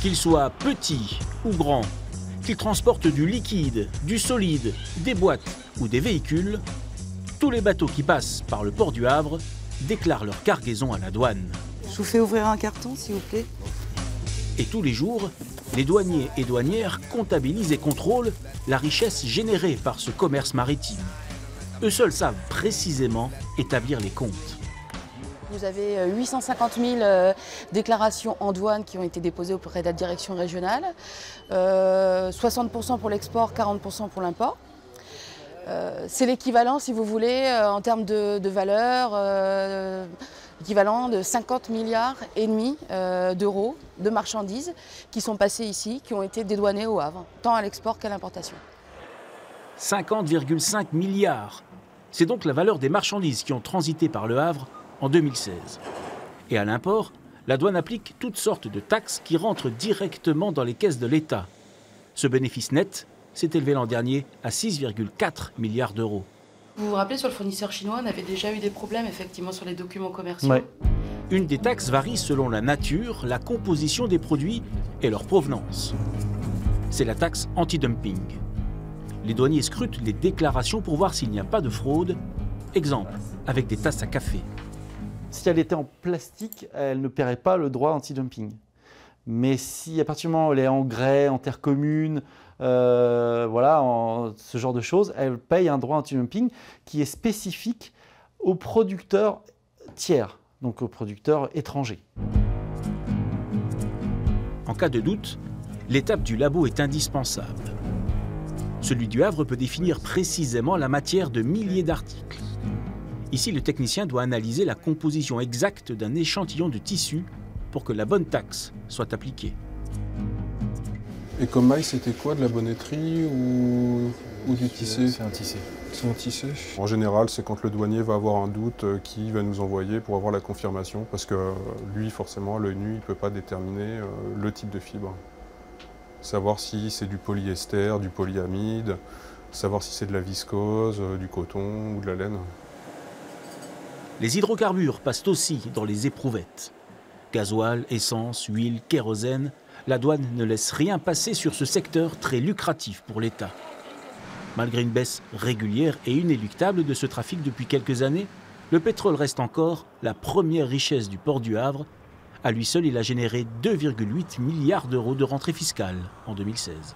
Qu'ils soient petits ou grands, qu'ils transportent du liquide, du solide, des boîtes ou des véhicules, tous les bateaux qui passent par le port du Havre déclarent leur cargaison à la douane. Je vous fais ouvrir un carton, s'il vous plaît. Et tous les jours, les douaniers et douanières comptabilisent et contrôlent la richesse générée par ce commerce maritime. Eux seuls savent précisément établir les comptes. Vous avez 850 000 déclarations en douane qui ont été déposées auprès de la direction régionale, 60% pour l'export, 40% pour l'import. C'est l'équivalent, si vous voulez, en termes de valeur, équivalent de 50 milliards et demi d'euros de marchandises qui sont passées ici, qui ont été dédouanées au Havre, tant à l'export qu'à l'importation. 50,5 milliards. C'est donc la valeur des marchandises qui ont transité par le Havre en 2016. Et à l'import, la douane applique toutes sortes de taxes qui rentrent directement dans les caisses de l'État. Ce bénéfice net s'est élevé l'an dernier à 6,4 milliards d'euros. Vous vous rappelez, sur le fournisseur chinois, on avait déjà eu des problèmes effectivement sur les documents commerciaux. Ouais. Une des taxes varie selon la nature, la composition des produits et leur provenance. C'est la taxe anti-dumping. Les douaniers scrutent les déclarations pour voir s'il n'y a pas de fraude. Exemple, avec des tasses à café. Si elle était en plastique, elle ne paierait pas le droit anti-dumping. Mais si à partir du moment où elle est en grès, en terre commune, voilà, ce genre de choses, elle paye un droit anti-dumping qui est spécifique aux producteurs tiers, donc aux producteurs étrangers. En cas de doute, l'étape du labo est indispensable. Celui du Havre peut définir précisément la matière de milliers d'articles. Ici, le technicien doit analyser la composition exacte d'un échantillon de tissu pour que la bonne taxe soit appliquée. Et comme maille, c'était quoi? De la bonneterie ou du tissé? C'est un tissé. C'est un tissé. En général, c'est quand le douanier va avoir un doute qui va nous envoyer pour avoir la confirmation, parce que lui, forcément, à l'œil nu, il ne peut pas déterminer le type de fibre. Savoir si c'est du polyester, du polyamide, savoir si c'est de la viscose, du coton ou de la laine. Les hydrocarbures passent aussi dans les éprouvettes. Gasoil, essence, huile, kérosène, la douane ne laisse rien passer sur ce secteur très lucratif pour l'État. Malgré une baisse régulière et inéluctable de ce trafic depuis quelques années, le pétrole reste encore la première richesse du port du Havre. À lui seul, il a généré 2,8 milliards d'euros de rentrée fiscale en 2016.